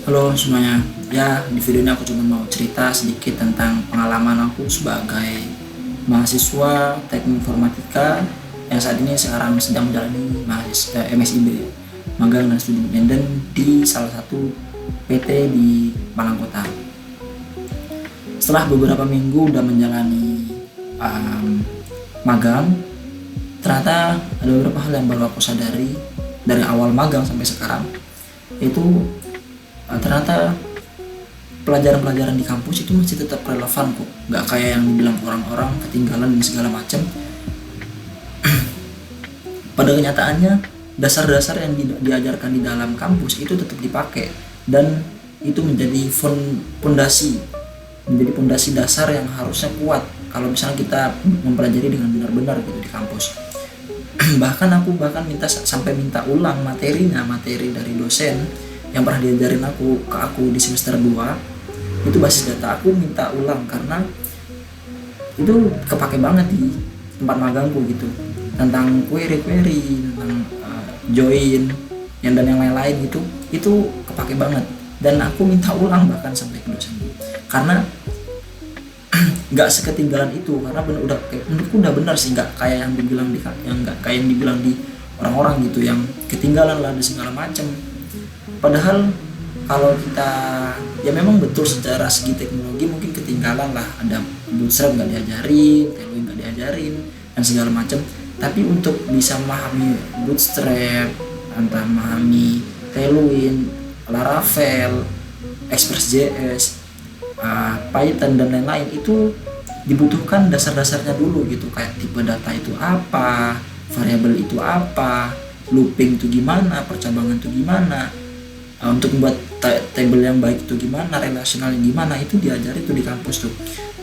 Halo semuanya, ya di video ini aku cuma mau cerita sedikit tentang pengalaman aku sebagai mahasiswa teknik informatika yang saat ini sekarang sedang menjalani MSIB, magang dan studi independen di salah satu PT di Malang Kota. Setelah beberapa minggu udah menjalani magang, ternyata ada beberapa hal yang baru aku sadari dari awal magang sampai sekarang, yaitu ternyata pelajaran-pelajaran di kampus itu masih tetap relevan kok, nggak kayak yang dibilang orang-orang ketinggalan dan segala macam. Pada kenyataannya dasar-dasar yang diajarkan di dalam kampus itu tetap dipakai, dan itu menjadi pondasi dasar yang harusnya kuat kalau misalnya kita mempelajari dengan benar-benar gitu di kampus. Aku sampai minta ulang materi dari dosen yang pernah diajarin ke aku di semester 2. Itu basis data aku minta ulang karena itu kepake banget di tempat magangku gitu, tentang query, tentang join dan yang lain-lain gitu. Itu kepake banget dan aku minta ulang bahkan sampai ke dosen karena nggak seketinggalan itu, karena menurutku udah benar sih, nggak kayak yang dibilang di orang-orang gitu yang ketinggalan lah dan segala macam. Padahal kalau kita ya memang betul secara segi teknologi mungkin ketinggalan lah, ada bootstrap nggak diajarin, Tailwind nggak diajarin dan segala macam. Tapi untuk bisa memahami bootstrap, entah memahami Tailwind, Laravel, Express.js, Python dan lain-lain, itu dibutuhkan dasar-dasarnya dulu gitu, kayak tipe data itu apa, variabel itu apa, looping itu gimana, percabangan itu gimana, untuk membuat table yang baik itu gimana, relasional yang gimana, itu diajari tuh di kampus tuh.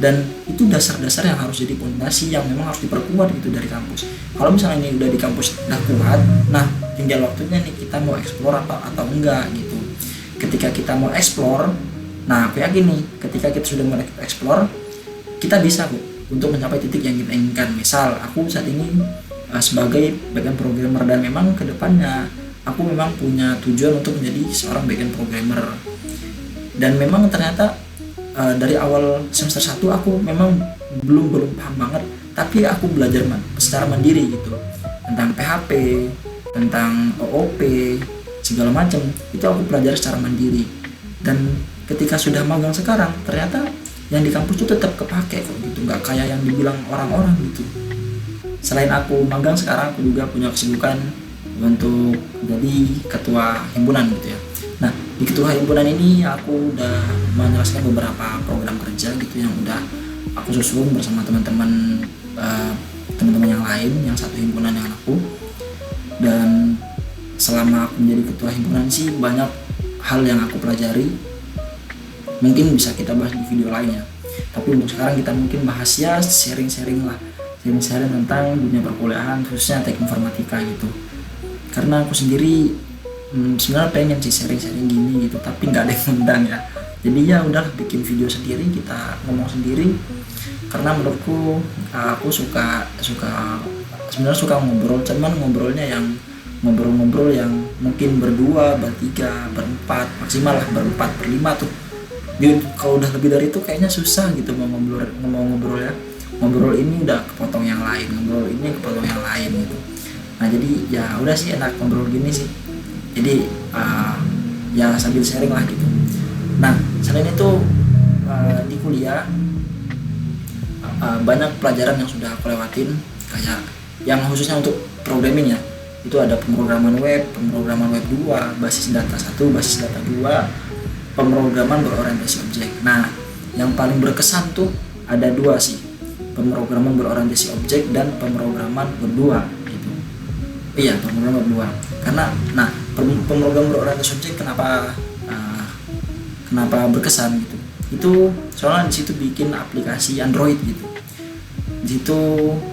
Dan itu dasar-dasar yang harus jadi fondasi yang memang harus diperkuat gitu dari kampus. Kalau misalnya ini udah di kampus udah kuat, nah tinggal waktunya nih kita mau explore atau enggak gitu. Ketika kita mau explore, nah aku yakin nih ketika kita sudah mau explore, kita bisa kok untuk mencapai titik yang kita inginkan. Misal aku saat ini sebagai backend programmer, dan memang kedepannya aku memang punya tujuan untuk menjadi seorang backend programmer. Dan memang ternyata dari awal semester 1 aku memang belum paham banget, tapi aku belajar secara mandiri gitu, tentang PHP, tentang OOP, segala macam itu aku pelajari secara mandiri. Dan ketika sudah magang sekarang, ternyata yang di kampus itu tetap kepake kok gitu, nggak kayak yang dibilang orang-orang gitu. Selain aku magang, sekarang aku juga punya kesibukan untuk jadi ketua himpunan gitu ya. Nah, di ketua himpunan ini aku udah menjelaskan beberapa program kerja gitu yang udah aku susun bersama teman-teman yang lain yang satu himpunan dengan aku. Dan selama aku menjadi ketua himpunan sih banyak hal yang aku pelajari, mungkin bisa kita bahas di video lainnya. Tapi untuk sekarang kita mungkin bahas ya sharing-sharing tentang dunia perkuliahan, khususnya teknik informatika gitu. Karena aku sendiri sebenarnya pengen sih sharing-sharing gini gitu, tapi nggak ada yang undang ya. Jadi ya udah bikin video sendiri, kita ngomong sendiri. Karena menurutku aku sebenarnya suka ngobrol, cuman ngobrol yang mungkin berdua, bertiga, berempat, maksimal lah berempat, berlima tuh. Jadi kalau udah lebih dari itu kayaknya susah gitu mau ngobrol ya. Ngobrol ini udah kepotong yang lain, ngobrol ini kepotong yang lain gitu. Nah jadi ya udah sih enak ngobrol gini sih. Jadi ya sambil sharing lah gitu. Nah selain itu di kuliah banyak pelajaran yang sudah aku lewatin, kayak yang khususnya untuk programming ya. Itu ada pemrograman web 2, basis data 1, basis data 2, pemrograman berorientasi objek. Nah yang paling berkesan tuh ada dua sih, pemrograman berorientasi objek dan pemrograman berdua gitu. Iya, pemrograman berdua. Karena pemrograman berorientasi objek kenapa berkesan gitu, itu soalnya di situ bikin aplikasi Android gitu. Di situ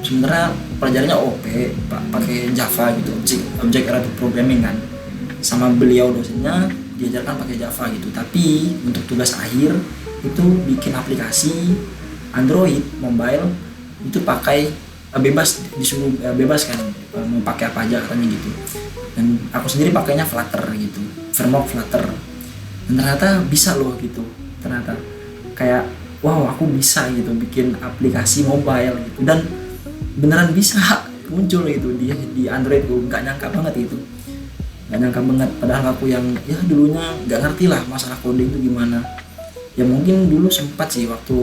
sebenarnya pelajarannya OP, pakai Java gitu, object oriented programming kan. Sama beliau dosennya diajarkan pakai Java gitu. Tapi untuk tugas akhir itu bikin aplikasi Android mobile itu pakai disuruh bebas kan, mau pakai apa aja katanya gitu. Dan aku sendiri pakainya Flutter gitu, framework Flutter. dan ternyata bisa loh gitu, ternyata kayak wow aku bisa gitu bikin aplikasi mobile gitu, dan beneran bisa muncul gitu di Android. Gue nggak nyangka banget itu, nggak nyangka banget, padahal aku yang ya dulunya nggak ngerti lah masalah coding itu gimana. Ya mungkin dulu sempat sih waktu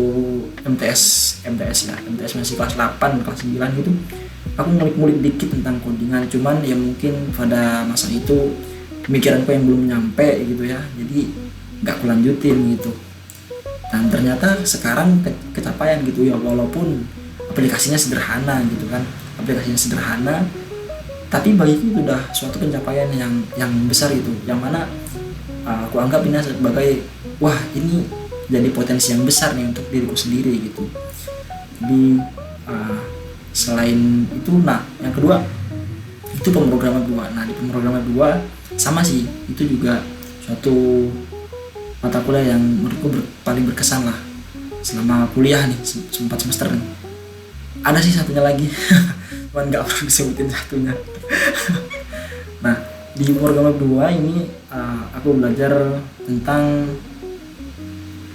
MTS MTS masih kelas 8 kelas 9 gitu, aku ngulik-ngulik dikit tentang codingan, cuman ya mungkin pada masa itu pemikiranku yang belum nyampe gitu ya, jadi nggak aku lanjutin gitu. Dan ternyata sekarang kecapaian gitu ya, walaupun aplikasinya sederhana gitu kan, aplikasinya sederhana, tapi bagiku itu udah suatu pencapaian yang besar itu, yang mana aku anggap ini sebagai wah ini jadi potensi yang besar nih untuk diriku sendiri gitu. Jadi selain itu, nah yang kedua itu pemrograman 2. Nah di pemrograman 2 sama sih, itu juga suatu mata kuliah yang menurutku paling berkesan lah selama kuliah nih, 4 semester nih. Ada sih satunya lagi cuman nggak perlu disebutin satunya. Nah di pemrograman 2 ini aku belajar tentang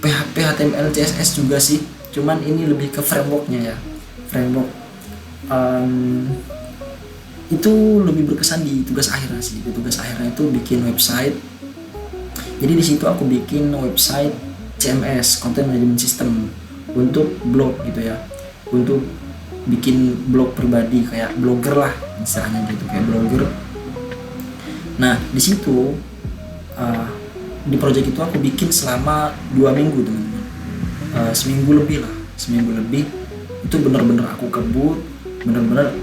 PHP, HTML, CSS juga sih, cuman ini lebih ke frameworknya ya, framework. Itu lebih berkesan di tugas akhirnya sih. Di tugas akhirnya itu bikin website. Jadi di situ aku bikin website CMS, Content Management System, untuk blog gitu ya, untuk bikin blog pribadi kayak blogger lah istilahnya gitu, kayak blogger. Nah di situ di project itu aku bikin selama 2 minggu teman-teman, seminggu lebih itu bener-bener aku kebut, bener-bener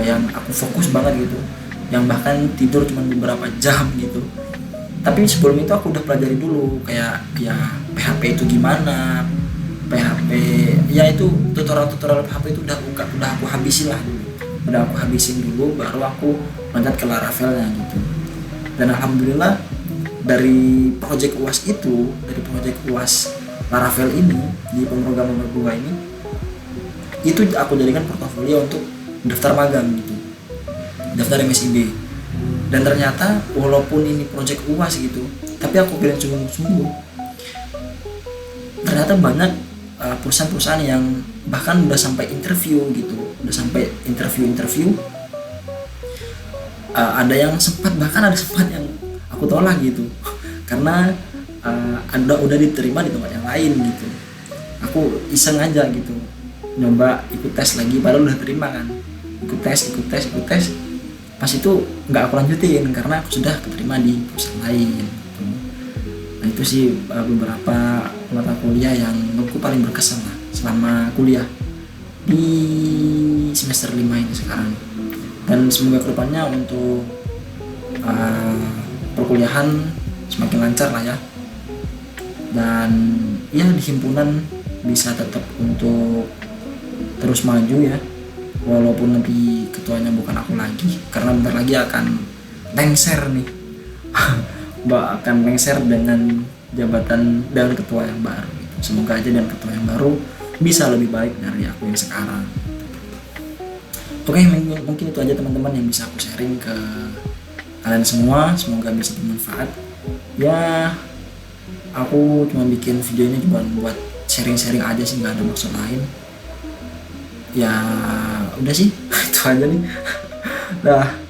yang aku fokus banget gitu, yang bahkan tidur cuma beberapa jam gitu. Tapi sebelum itu aku udah pelajari dulu kayak ya PHP itu gimana, PHP ya itu tutorial PHP itu udah aku habisin lah dulu, baru aku lanjut ke Laravelnya gitu. Dan alhamdulillah dari project UAS Laravel ini, di pemrograman 2 ini, itu aku jadikan portofolio untuk daftar magang gitu, daftar MSIB. Dan ternyata walaupun ini project UAS gitu, tapi aku kira sungguh-sungguh, ternyata banyak perusahaan-perusahaan yang bahkan udah sampai interview gitu, ada yang sempat yang aku tolak gitu karena udah diterima di tempat yang lain gitu. Aku iseng aja gitu nyoba ikut tes lagi, padahal udah terima kan, ikut tes, pas itu nggak aku lanjutin karena aku sudah keterima di perusahaan lain gitu. Nah itu sih beberapa mata kuliah yang menurutku paling berkesan lah selama kuliah di semester 5 ini sekarang. Dan semoga kedepannya untuk perkuliahan semakin lancar lah ya, dan ya di himpunan bisa tetap untuk terus maju ya, walaupun nanti ketuanya bukan aku lagi, karena bentar lagi akan lengser nih akan lengser dengan jabatan dan ketua yang baru gitu. Semoga aja dan ketua yang baru bisa lebih baik dari aku yang sekarang. Oke, mungkin itu aja teman-teman yang bisa aku sharing ke kalian semua, semoga bisa bermanfaat ya. Aku cuma bikin video ini cuma buat sharing-sharing aja sih, nggak ada maksud lain ya. Udah sih itu aja nih. Nah